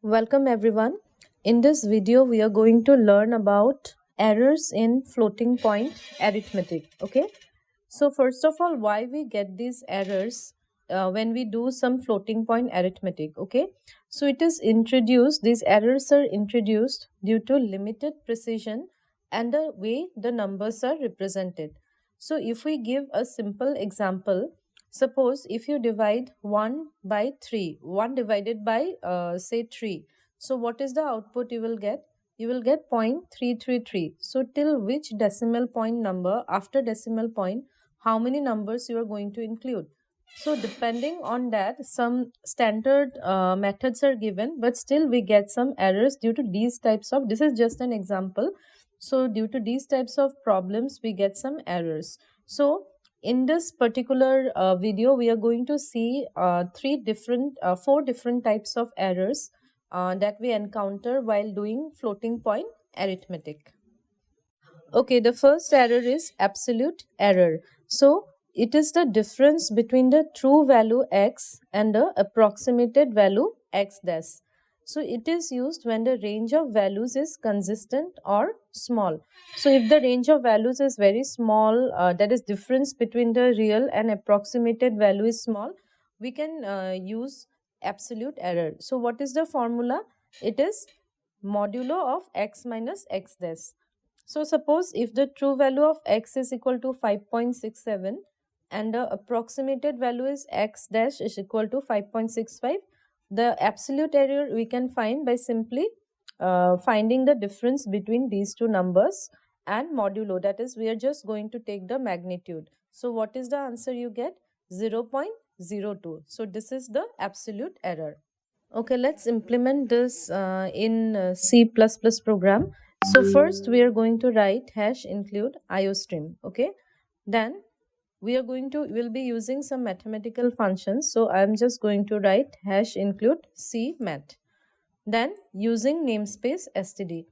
Welcome everyone. In this video we are going to learn about errors in floating point arithmetic. Okay, so first of all, why we get these errors when we do some floating point arithmetic. Okay, so it is introduced, these errors are introduced due to limited precision and the way the numbers are represented. So if we give a simple example, suppose if you divide 1 by 3, 1 divided by say 3. So what is the output you will get? You will get 0.333. So till which decimal point number, after decimal point, how many numbers you are going to include? So depending on that, some standard methods are given, but still we get some errors due to these types of, this is just an example. So due to these types of problems, we get some errors. So in this particular video, we are going to see four different types of errors that we encounter while doing floating point arithmetic. Okay, the first error is absolute error. So it is the difference between the true value x and the approximated value x dash. So it is used when the range of values is consistent or small. So if the range of values is very small, that is difference between the real and approximated value is small, we can use absolute error. So what is the formula? It is modulo of x minus x dash. So suppose if the true value of x is equal to 5.67 and the approximated value is x dash is equal to 5.65, the absolute error we can find by simply finding the difference between these two numbers and modulo, that is we are just going to take the magnitude. So what is the answer you get? 0.02. So this is the absolute error. Okay, let's implement this in C++ program. So first we are going to write hash include iostream. Okay, then we'll be using some mathematical functions. So I'm just going to write hash include cmat. Then using namespace std.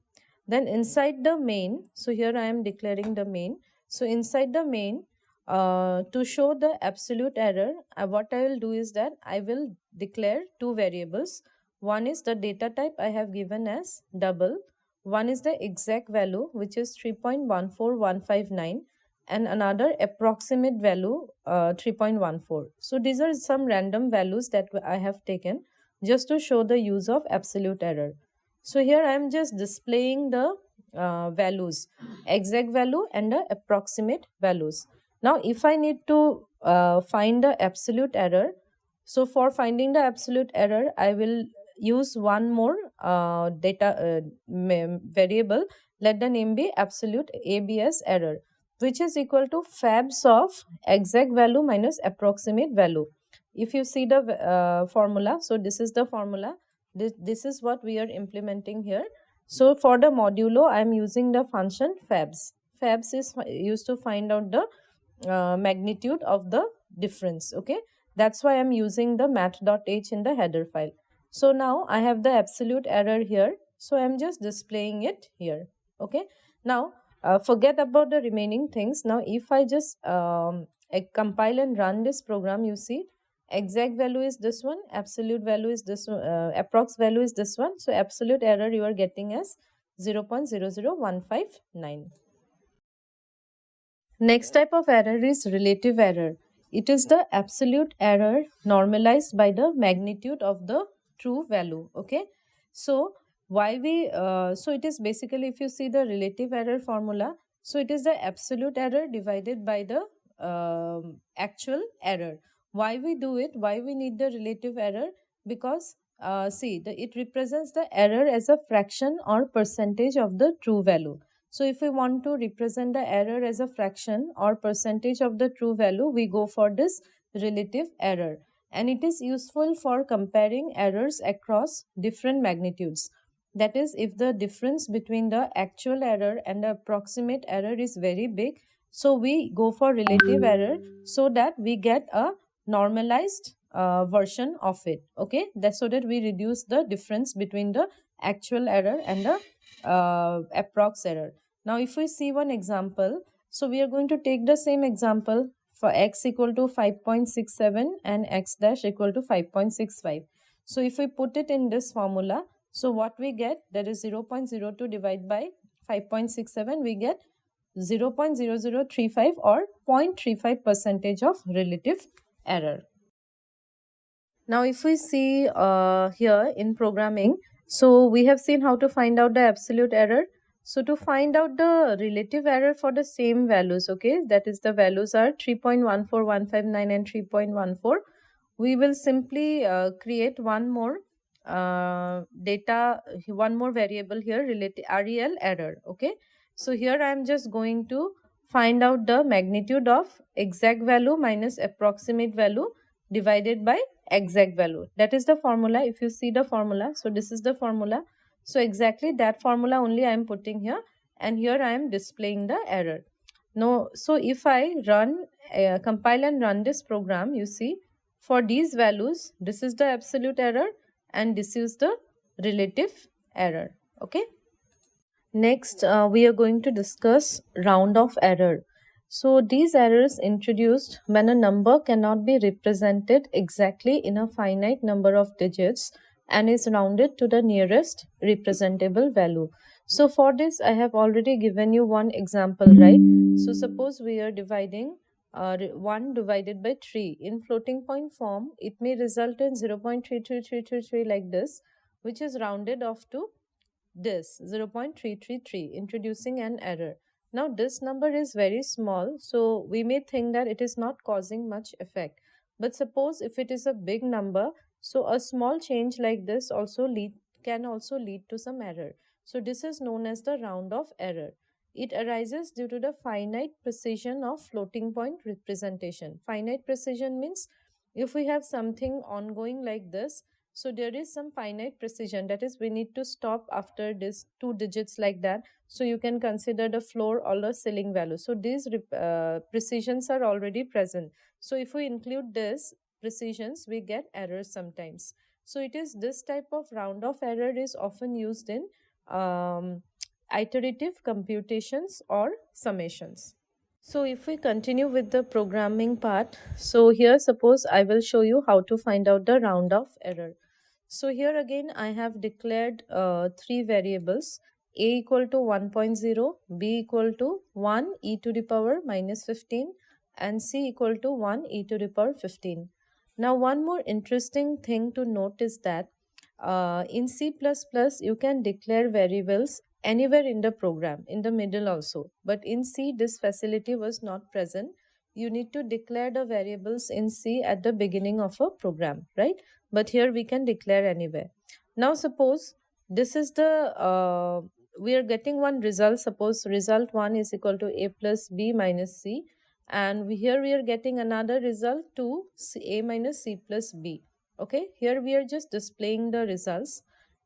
Then inside the main, so here I am declaring the main. So inside the main, to show the absolute error, what I will do is that I will declare two variables. One is the data type I have given as double. One is the exact value, which is 3.14159, and another approximate value 3.14. So these are some random values that I have taken just to show the use of absolute error. So here I am just displaying the values, exact value and the approximate values. Now if I need to find the absolute error, so for finding the absolute error, I will use one more variable. Let the name be absolute ABS error, which is equal to fabs of exact value minus approximate value. If you see the formula, so this is the formula. This is what we are implementing here. So for the modulo, I am using the function fabs. Fabs is used to find out the magnitude of the difference. Okay, that's why I'm using the math.h in the header file. So now I have the absolute error here, so I'm just displaying it here. Okay, now forget about the remaining things. Now if I just compile and run this program, you see exact value is this one, absolute value is this one, approx value is this one. So absolute error you are getting as 0.00159. Next type of error is relative error. It is the absolute error normalized by the magnitude of the true value. Okay, so why we so it is basically, if you see the relative error formula, so it is the absolute error divided by the actual error. Why we do it? Why we need the relative error? Because it represents the error as a fraction or percentage of the true value. So if we want to represent the error as a fraction or percentage of the true value, we go for this relative error. And it is useful for comparing errors across different magnitudes. That is, if the difference between the actual error and the approximate error is very big, so we go for relative error so that we get a normalized version of it. Okay, that's so that we reduce the difference between the actual error and the approx error. Now if we see one example, so we are going to take the same example for x equal to 5.67 and x dash equal to 5.65. So if we put it in this formula, So what we get, that is 0.02 divided by 5.67, we get 0.0035 or 0.35% of relative error. Now if we see here in programming, so we have seen how to find out the absolute error. So to find out the relative error for the same values, okay, that is the values are 3.14159 and 3.14, we will simply create one more one more variable here, related REL error. Okay, so here I am just going to find out the magnitude of exact value minus approximate value divided by exact value. That is the formula. If you see the formula, so this is the formula. So exactly that formula only I am putting here, and here I am displaying the error. No, so if I run compile and run this program, you see for these values this is the absolute error and this is the relative error. Okay, next we are going to discuss round off error. So these errors introduced when a number cannot be represented exactly in a finite number of digits and is rounded to the nearest representable value. So for this I have already given you one example, right? So suppose we are dividing 1 divided by 3 in floating point form, it may result in 0.33333 like this, which is rounded off to this 0.333, introducing an error. Now this number is very small, so we may think that it is not causing much effect, but suppose if it is a big number, so a small change like this can also lead to some error. So this is known as the round off error. It arises due to the finite precision of floating point representation. Finite precision means if we have something ongoing like this, so there is some finite precision, that is we need to stop after this 2 digits like that. So you can consider the floor or the ceiling value. So these precisions are already present. So if we include this precisions, we get errors sometimes. So it is this type of round off error is often used in iterative computations or summations. So if we continue with the programming part, so here suppose I will show you how to find out the round off error. So here again I have declared three variables, a equal to 1.0, b equal to 1 e to the power minus 15 and c equal to 1 e to the power 15. Now one more interesting thing to note is that in C++ you can declare variables anywhere in the program, in the middle also, but in C this facility was not present. You need to declare the variables in C at the beginning of a program, right? But here we can declare anywhere. Now suppose this is the we are getting one result. Suppose result 1 is equal to a plus b minus c, and here we are getting another result 2 a minus c plus b. Okay, here we are just displaying the results.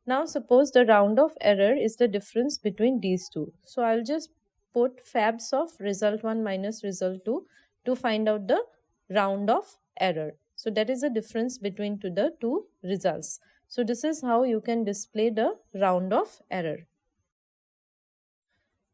Now suppose the round off error is the difference between these two. So I'll just put fabs of result 1 minus result 2 to find out the round off error. So that is the difference between the two results. So this is how you can display the round off error.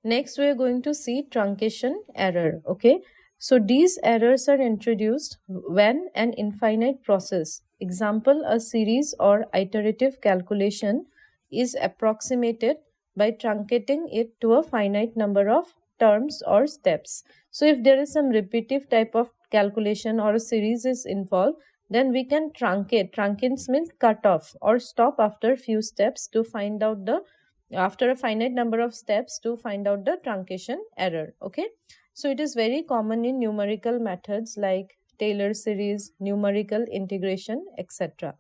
Next we are going to see truncation error. Okay, so these errors are introduced when an infinite process, example a series or iterative calculation, is approximated by truncating it to a finite number of terms or steps. So if there is some repetitive type of calculation or a series is involved, then we can truncate. Truncate means cut off or stop after few steps to find out the after a finite number of steps to find out the truncation error. Okay, so it is very common in numerical methods like Taylor series, numerical integration, etc.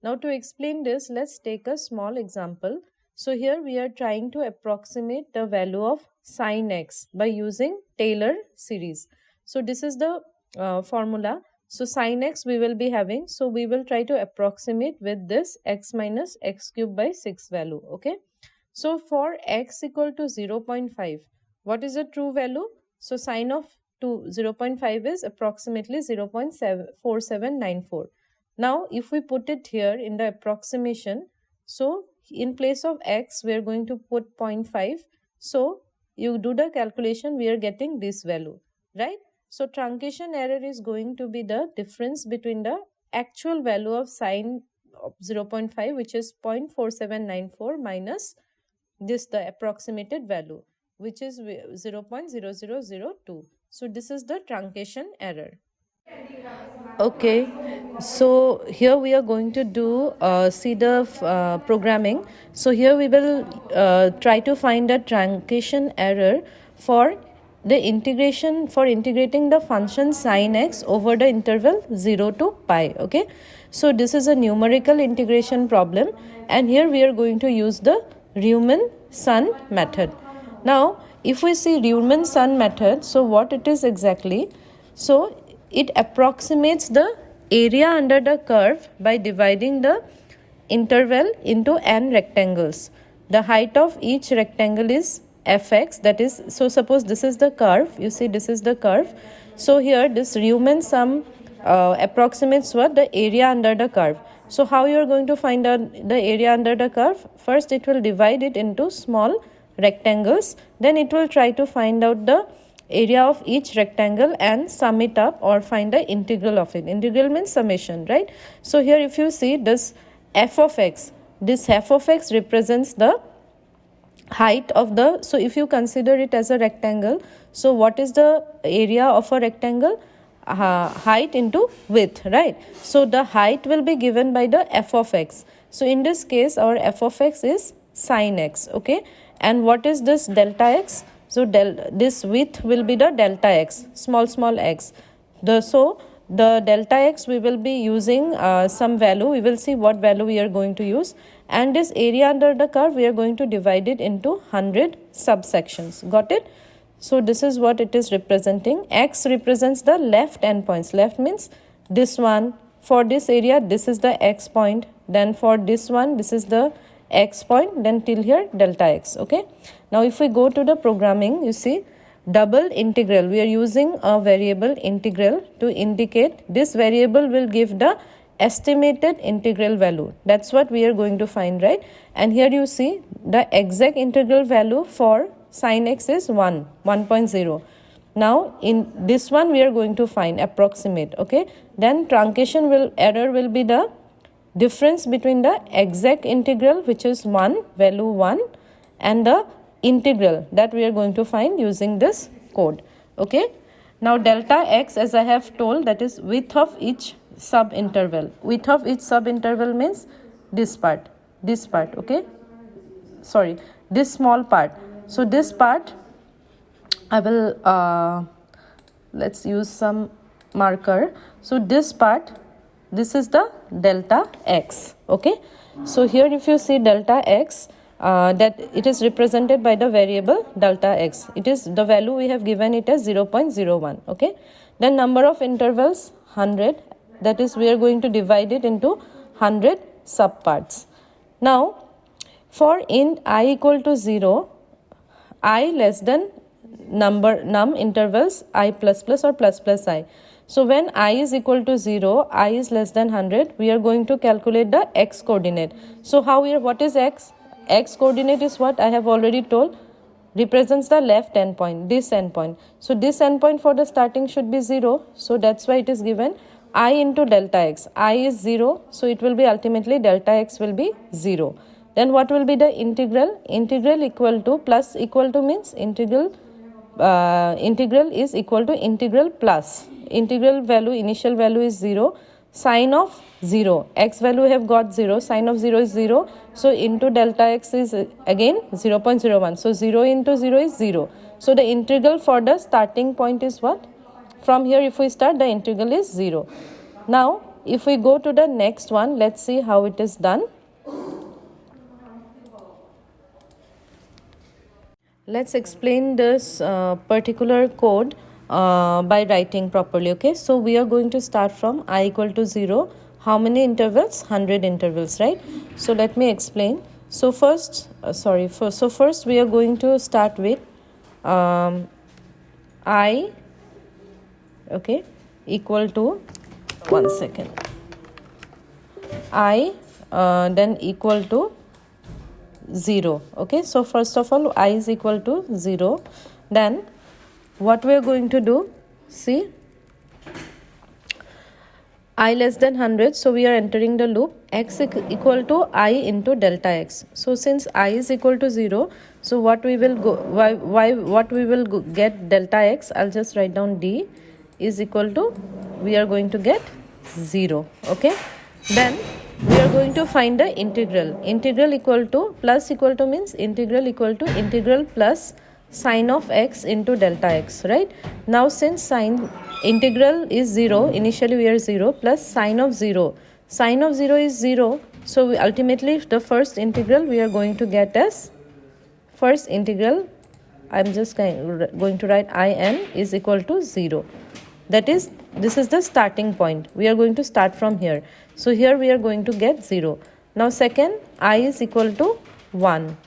Now to explain this, let's take a small example. So here we are trying to approximate the value of sin x by using Taylor series. So this is the formula. So sin x we will be having, so we will try to approximate with this x minus x cube by 6 value. Okay, so for x equal to 0.5, what is the true value? So sin of 0.5 is approximately 0.4794. Now if we put it here in the approximation, so in place of x we are going to put 0.5. So you do the calculation, we are getting this value, right? So truncation error is going to be the difference between the actual value of sin 0.5, which is 0.4794, minus this, the approximated value, which is 0.0002. So this is the truncation error. Okay, so here we are going to do see the programming. So here we will try to find a truncation error for the integration, for integrating the function sin x over the interval 0 to pi. Okay, so this is a numerical integration problem, and here we are going to use the Riemann-Son method. Now if we see Riemann-Son method, so what it is exactly? So it approximates the area under the curve by dividing the interval into n rectangles. The height of each rectangle is fx, that is, so suppose this is the curve, you see this is the curve. So here this Riemann sum approximates what? The area under the curve. So how you are going to find out the area under the curve? First it will divide it into small rectangles, then it will try to find out the area of each rectangle and sum it up, or find the integral of it. Integral means summation, right? So here if you see this f of x, this f of x represents the height of the, so if you consider it as a rectangle, so what is the area of a rectangle? Height into width, right? So the height will be given by the f of x. So in this case our f of x is sin x. Okay, and what is this delta x? So this width will be the delta x, small x. So the delta x we will be using some value. We will see what value we are going to use. And this area under the curve, we are going to divide it into 100 subsections. Got it? So this is what it is representing. X represents the left endpoints. Left means this one. For this area, this is the x point. Then for this one, this is the x point, then till here delta x. Okay, now if we go to the programming, you see double integral, we are using a variable integral to indicate this variable will give the estimated integral value. That's what we are going to find, right? And here you see the exact integral value for sin x is 1.0. Now in this one we are going to find approximate. Okay, then truncation error will be the difference between the exact integral, which is 1, value 1, and the integral that we are going to find using this code. Okay, now delta x, as I have told, that is width of each subinterval. Width of each subinterval means this part, okay, sorry, this small part. So this part I will let's use some marker. So this part, this is the delta x. Okay, so here if you see delta x, that it is represented by the variable delta x. It is the value we have given it as 0.01. Okay, then number of intervals 100, that is we are going to divide it into 100 subparts. Now for int I equal to 0, I less than num intervals I plus plus or plus plus I. So when I is equal to 0, I is less than 100, we are going to calculate the x coordinate. So how we are, what is x? X coordinate is what I have already told, represents the left endpoint, this endpoint. So this endpoint for the starting should be 0. So that's why it is given I into delta x. I is 0, so it will be ultimately delta x will be 0. Then what will be the integral? Integral equal to, plus equal to means integral, integral is equal to integral plus. Integral value, initial value is 0, sine of 0, x value have got 0, sine of 0 is 0, so into delta x is again 0.01, so 0 into 0 is 0. So the integral for the starting point is what? From here if we start, the integral is 0. Now if we go to the next one, let's see how it is done. Let's explain this particular code by writing properly. Okay, so we are going to start from I equal to 0. How many intervals? 100 intervals, right? So let me explain. So first first we are going to start with I, okay, equal to, one second, I then equal to 0. Okay, so first of all I is equal to 0. Then what we are going to do, see, I less than 100, so we are entering the loop x equal to I into delta x. So since I is equal to 0, so what we will go what we will get delta x, I'll just write down d is equal to, we are going to get 0. Okay, then we are going to find the integral equal to, plus equal to means integral equal to integral plus sine of x into delta x, right? Now since sine integral is 0, initially we are 0, plus sine of 0 is 0, so we ultimately the first integral we are going to get as first integral, I'm just going to write in is equal to 0. That is, this is the starting point, we are going to start from here, so here we are going to get 0. Now second, I is equal to 1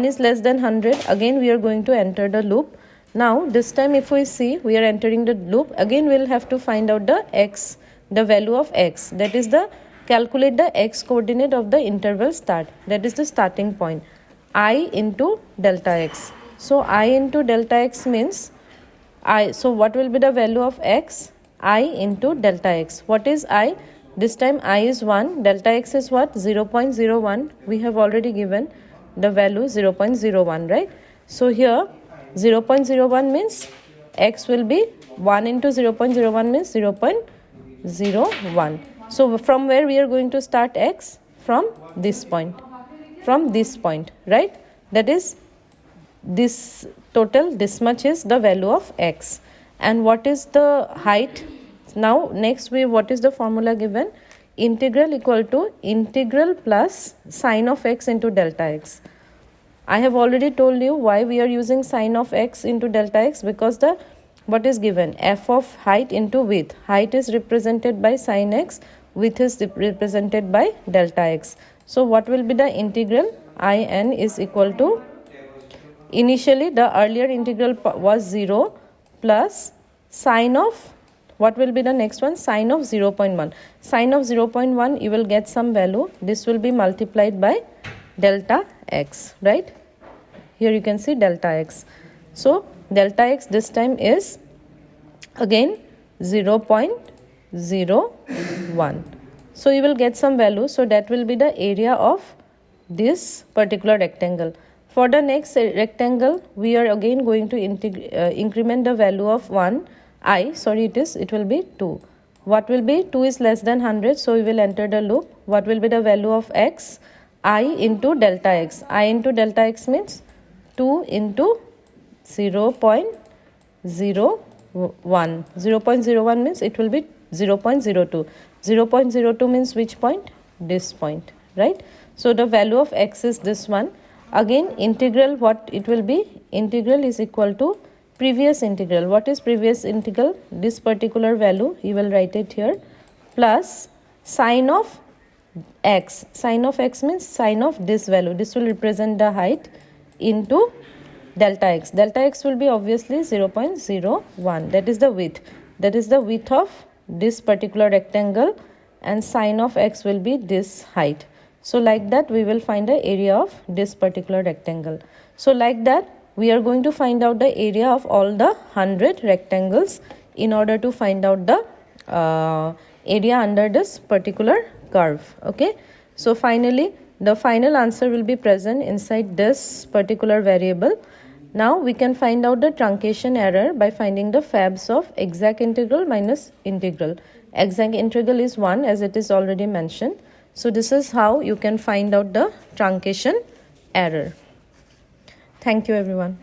is less than 100, again we are going to enter the loop. Now this time if we see, we are entering the loop, again we will have to find out the x, the value of x, that is the calculate the x coordinate of the interval start, that is the starting point, I into delta x. So I into delta x means I, so what will be the value of x? I into delta x. What is I? This time I is 1, delta x is what? 0.01, we have already given the value 0.01, right? So here 0.01 means x will be 1 into 0.01 means 0.01. So from where we are going to start x? From this point, right? That is this total, this much is the value of x. And what is the height? Now next what is the formula given? Integral equal to integral plus sine of x into delta x. I have already told you why we are using sine of x into delta x, because the what is given, f of height into width. Height is represented by sine x, width is represented by delta x. So what will be the integral? In is equal to, initially the earlier integral was 0 plus sine of, what will be the next one? Sine of 0.1. Sine of 0.1, you will get some value. This will be multiplied by delta x, right? Here you can see delta x. So delta x this time is again 0.01. So you will get some value. So that will be the area of this particular rectangle. For the next rectangle, we are again going to increment the value of 1. It will be 2. What will be? 2 is less than 100, so we will enter the loop. What will be the value of x? I into delta x. I into delta x means 2 into 0.01. 0.01 means it will be 0.02. 0.02 means which point? This point, right? So the value of x is this one. Again integral, what it will be? Integral is equal to previous integral. What is previous integral? This particular value, you will write it here, plus sine of x. Sine of x means sine of this value. This will represent the height into delta x. Delta x will be obviously 0.01. That is the width. That is the width of this particular rectangle, and sine of x will be this height. So like that we will find the area of this particular rectangle. So like that we are going to find out the area of all the 100 rectangles in order to find out the area under this particular curve. Okay, so finally the final answer will be present inside this particular variable. Now we can find out the truncation error by finding the fabs of exact integral minus integral. Exact integral is 1, as it is already mentioned. So this is how you can find out the truncation error. Thank you everyone.